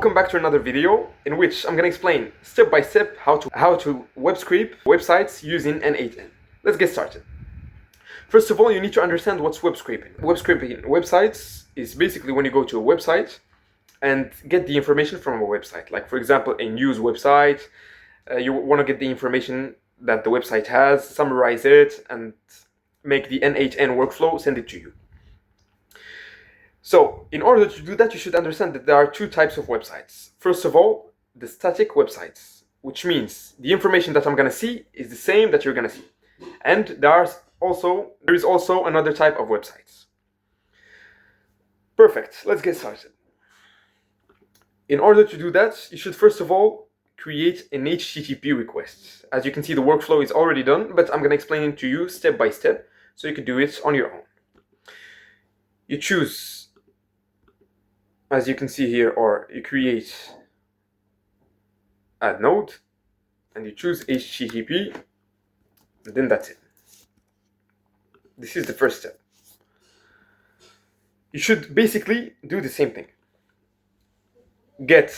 Welcome back to another video in which I'm going to explain step by step how to web scrape websites using N8N. Let's get started. First of all, you need to understand what's web scraping. Web scraping websites is basically when you go to a website and get the information from a website. Like for example, a news website, you want to get the information that the website has, summarize it, and make the N8N workflow, send it to you. So, in order to do that, you should understand that there are two types of websites. First of all, the static websites, which means the information that I'm going to see is the same that you're going to see. And there is also another type of websites. Perfect, let's get started. In order to do that, you should first of all create an HTTP request. As you can see, the workflow is already done, but I'm going to explain it to you step by step so you can do it on your own. You choose, as you can see here, or you create add node and you choose HTTP, and then that's it. This is the first step. You should basically do the same thing. Get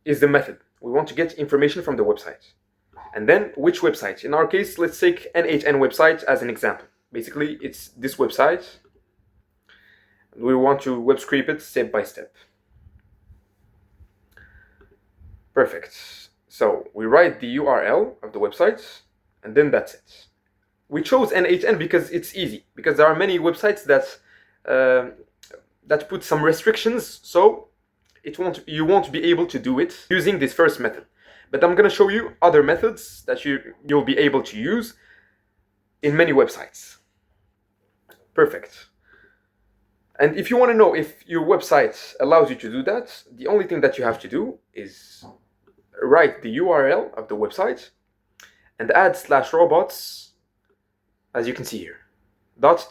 is the method. We want to get information from the website. And then which website? In our case, let's take N8N website as an example. Basically, it's this website. We want to web scrape it step by step. Perfect. So we write the URL of the website, and then that's it. We chose N8N because it's easy, because there are many websites that put some restrictions, so you won't be able to do it using this first method. But I'm going to show you other methods that you'll be able to use in many websites. Perfect. And if you want to know if your website allows you to do that, the only thing that you have to do is write the URL of the website and add /robots, as you can see here,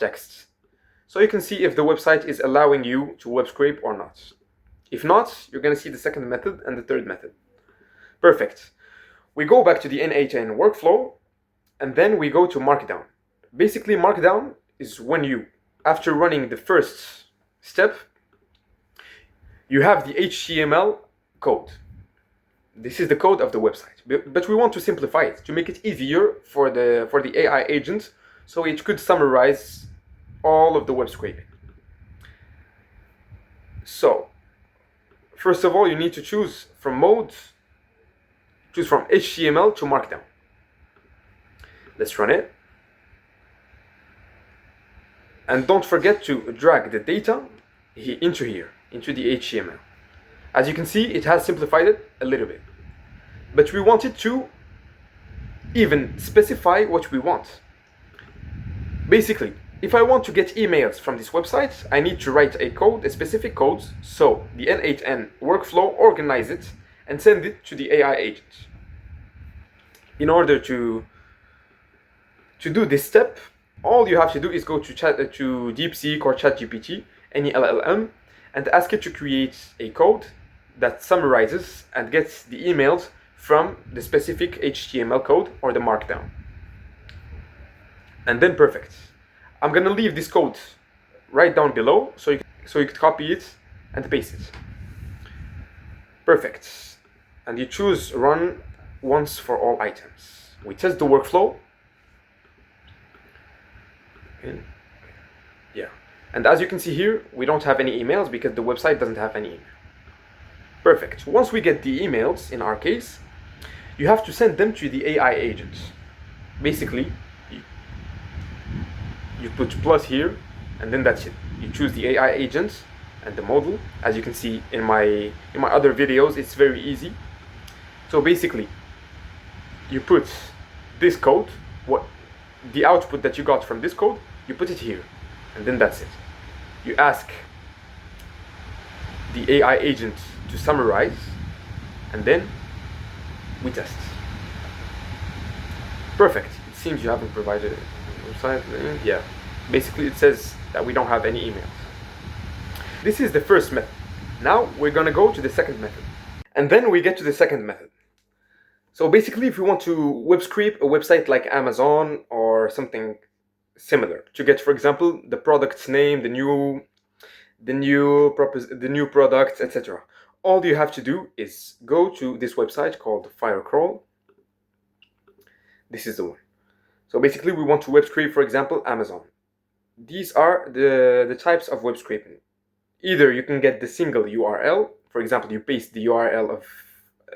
.text. So you can see if the website is allowing you to web scrape or not. If not, you're going to see the second method and the third method. Perfect. We go back to the N8N workflow, and then we go to Markdown. Basically, Markdown is when you, after running the first step, you have the HTML code. This is the code of the website, but we want to simplify it to make it easier for the AI agent, so it could summarize all of the web scraping. So, first of all, you need to choose from mode. Choose from HTML to Markdown. Let's run it. And don't forget to drag the data into here, into the HTML. As you can see, it has simplified it a little bit. But we want it to even specify what we want. Basically, if I want to get emails from this website, I need to write a specific code, so the N8N workflow organize it and send it to the AI agent. In order to do this step, all you have to do is go to DeepSeek or ChatGPT, any LLM, and ask it to create a code that summarizes and gets the emails from the specific HTML code or the Markdown. And then perfect. I'm gonna leave this code right down below so you can copy it and paste it. Perfect. And you choose run once for all items. We test the workflow. Yeah. And as you can see here, we don't have any emails because the website doesn't have any email. Perfect. Once we get the emails, in our case, you have to send them to the AI agent. Basically, you put plus here, and then that's it. You choose the AI agent and the model. As you can see in my other videos, it's very easy. So basically, you put this code, the output that you got from this code, you put it here, and then that's it. You ask the AI agent to summarize, and then we test. Perfect. It seems you haven't provided a website. Yeah. Basically, it says that we don't have any emails. This is the first method. Now we're gonna go to the second method, and then we get to the second method. So basically, if you want to web scrape a website like Amazon or something similar to get, for example, the product's name, the the new products, etc. All you have to do is go to this website called Firecrawl. This is the one. So basically we want to web scrape, for example, Amazon. These are the types of web scraping. Either you can get the single URL, for example, you paste the URL of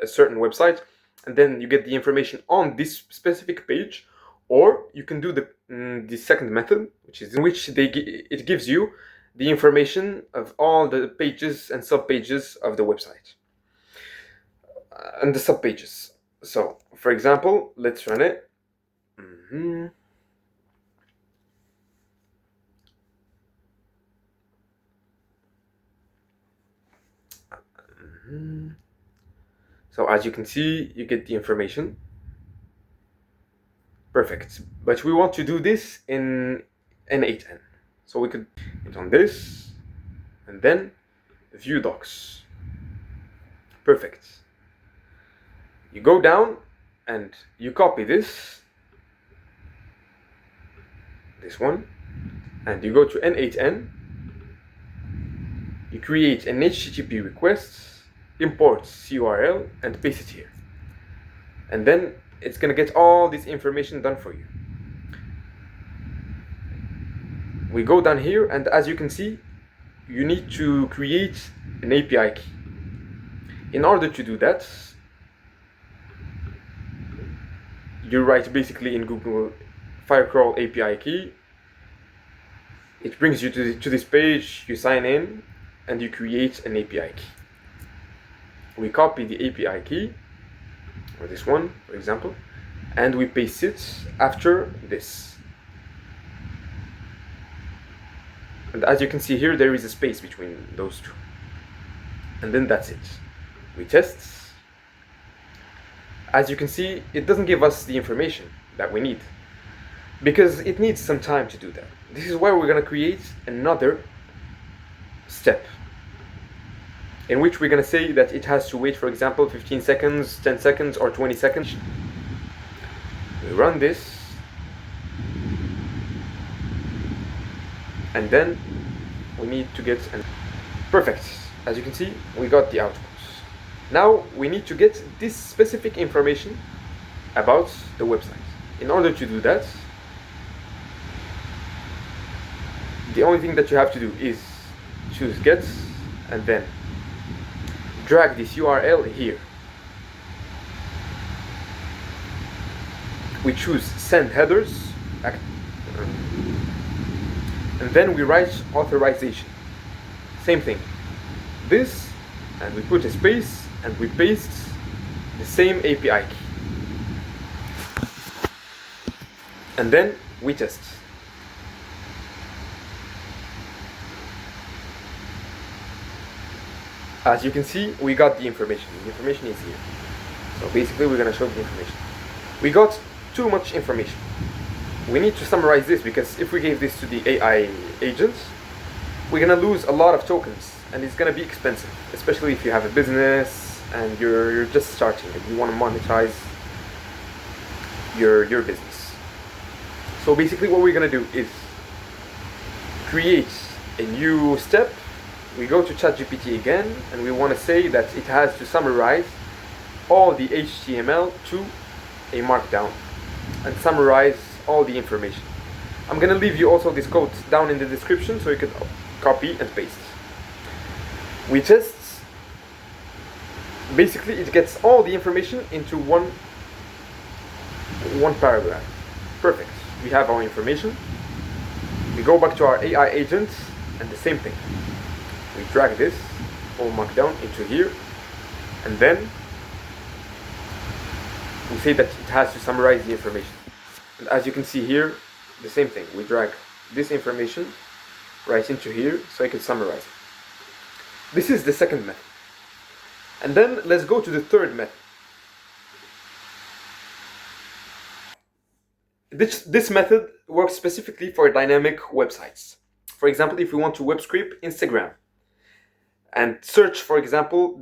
a certain website and then you get the information on this specific page, or you can do the second method, which is in which it gives you the information of all the pages and sub-pages of the website and the sub-pages. So, for example, let's run it. So as you can see, you get the information. Perfect. But we want to do this in N8N. So we could hit on this and then view docs. Perfect. You go down and you copy this one, and you go to N8N. You create an HTTP request, import CURL, and paste it here. And then it's gonna get all this information done for you. We go down here, and as you can see, you need to create an API key. In order to do that, you write basically in Google Firecrawl API key. It brings you to this page, you sign in, and you create an API key. We copy the API key, or this one, for example, and we paste it after this. And as you can see here, there is a space between those two. And then that's it. We test. As you can see, it doesn't give us the information that we need, because it needs some time to do that. This is why we're going to create another step in which we're going to say that it has to wait, for example, 15 seconds, 10 seconds, or 20 seconds. We run this, and then we need to get perfect. As you can see, we got the output. Now we need to get this specific information about the website. In order to do that, the only thing that you have to do is choose get and then drag this URL here. We choose send headers, and then we write authorization. Same thing. This, and we put a space and we paste the same API key. And then we test. As you can see, we got the information. The information is here. So basically we're going to show the information. We got too much information. We need to summarize this, because if we gave this to the AI agent, we're going to lose a lot of tokens and it's going to be expensive, especially if you have a business and you're just starting and you want to monetize your business. So basically what we're going to do is create a new step. We go to ChatGPT again, and we want to say that it has to summarize all the HTML to a markdown and summarize all the information. I'm going to leave you also this code down in the description so you can copy and paste. We test. Basically it gets all the information into one paragraph. Perfect. We have our information. We go back to our AI agent and the same thing. We drag this all markdown into here, and then we say that it has to summarize the information. And as you can see here, the same thing. We drag this information right into here so I can summarize it. This is the second method. And then let's go to the third method. This method works specifically for dynamic websites. For example, if we want to web scrape Instagram and search, for example,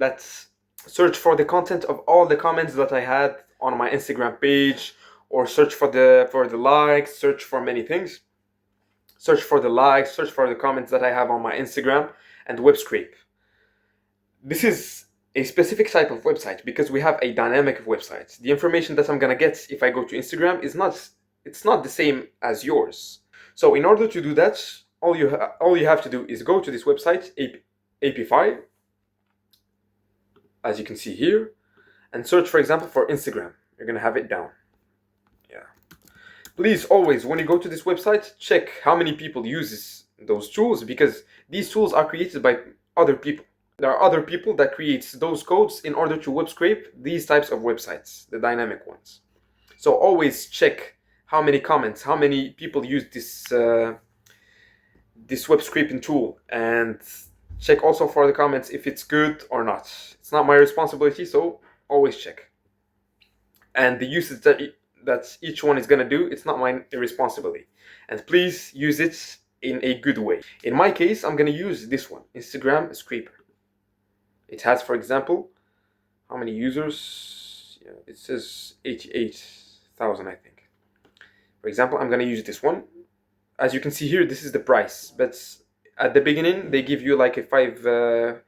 search for the content of all the comments that I had on my Instagram page, or search for the likes, search for many things. Search for the likes, search for the comments that I have on my Instagram, and WebScrape. This is a specific type of website because we have a dynamic website. The information that I'm gonna get if I go to Instagram it's not the same as yours. So in order to do that, all you have to do is go to this website, API, as you can see here, and search, for example, for Instagram. You're gonna have it down. Yeah. Please always, when you go to this website, check how many people use those tools, because these tools are created by other people. There are other people that create those codes in order to web scrape these types of websites, the dynamic ones. So always check how many comments, how many people use this web scraping tool, and check also for the comments if it's good or not. It's not my responsibility, so always check. And the usage that each one is gonna do, it's not my responsibility. And please use it in a good way. In my case, I'm gonna use this one, Instagram Scraper. It has, for example, how many users? Yeah, it says 88,000, I think. For example, I'm gonna use this one. As you can see here, this is the price, but at the beginning they give you like a $5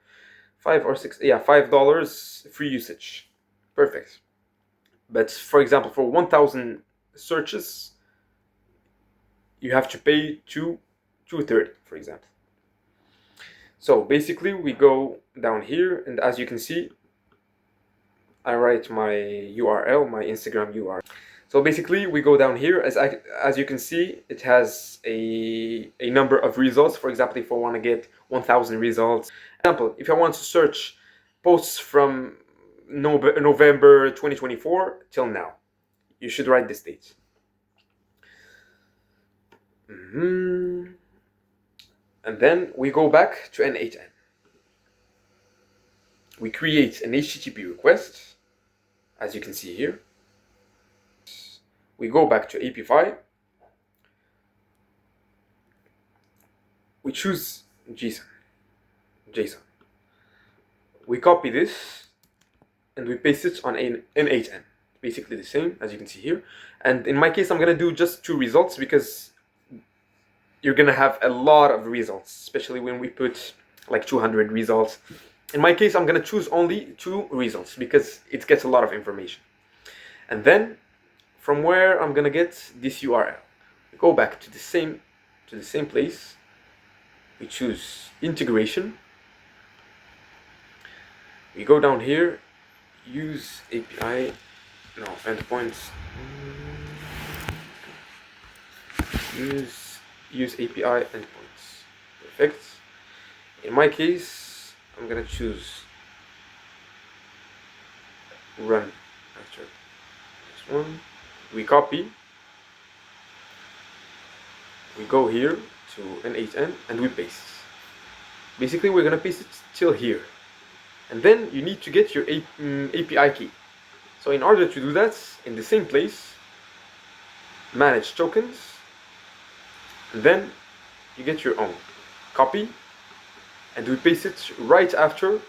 free usage. Perfect. But for example, for 1,000 searches, you have to pay $2.30, for example. So basically, we go down here, and as you can see, I write my URL, my Instagram URL. So basically, we go down here. As you can see, it has a number of results. For example, if I want to get 1,000 results. For example, if I want to search posts from November 2024 till now, you should write this date. And then we go back to N8N. We create an HTTP request, as you can see here. We go back to API. We choose JSON. We copy this and we paste it on N8N. Basically the same, as you can see here. And in my case, I'm gonna do just 2 results because you're gonna have a lot of results, especially when we put like 200 results. In my case, I'm gonna choose only 2 results because it gets a lot of information. And then from where I'm gonna get this URL, we go back to the same place. We choose integration. We go down here, use API, no, endpoints. Use API endpoints. Perfect. In my case, I'm gonna choose run after this one. We copy. We go here to N8N and we paste. Basically, we're gonna paste it till here. And then you need to get your API key. So in order to do that, in the same place, manage tokens, and then you get your own. Copy, and we paste it right after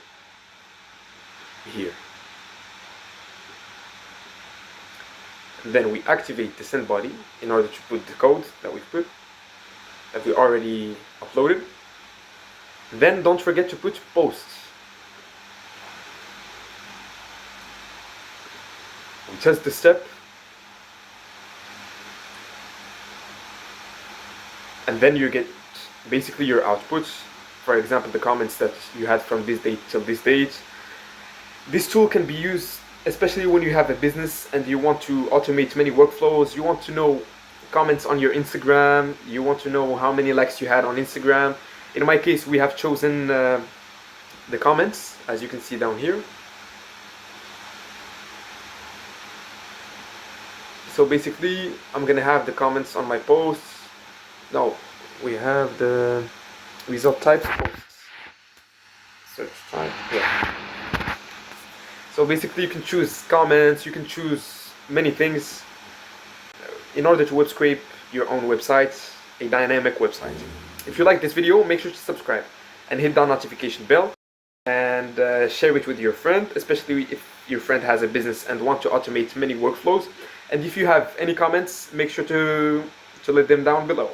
here. And then we activate the send body in order to put the code that we already uploaded. Then don't forget to put posts. We test the step, and then you get basically your outputs. For example, the comments that you had from this date till this date. This tool can be used especially when you have a business and you want to automate many workflows. You want to know comments on your Instagram, you want to know how many likes you had on Instagram. In my case, we have chosen the comments, as you can see down here. So basically, I'm gonna have the comments on my posts. No, we have the result types posts. Search type, yeah. So basically, you can choose comments, you can choose many things in order to web scrape your own website, a dynamic website. If you like this video, make sure to subscribe and hit that notification bell, and share it with your friend, especially if your friend has a business and want to automate many workflows. And if you have any comments, make sure to let them down below.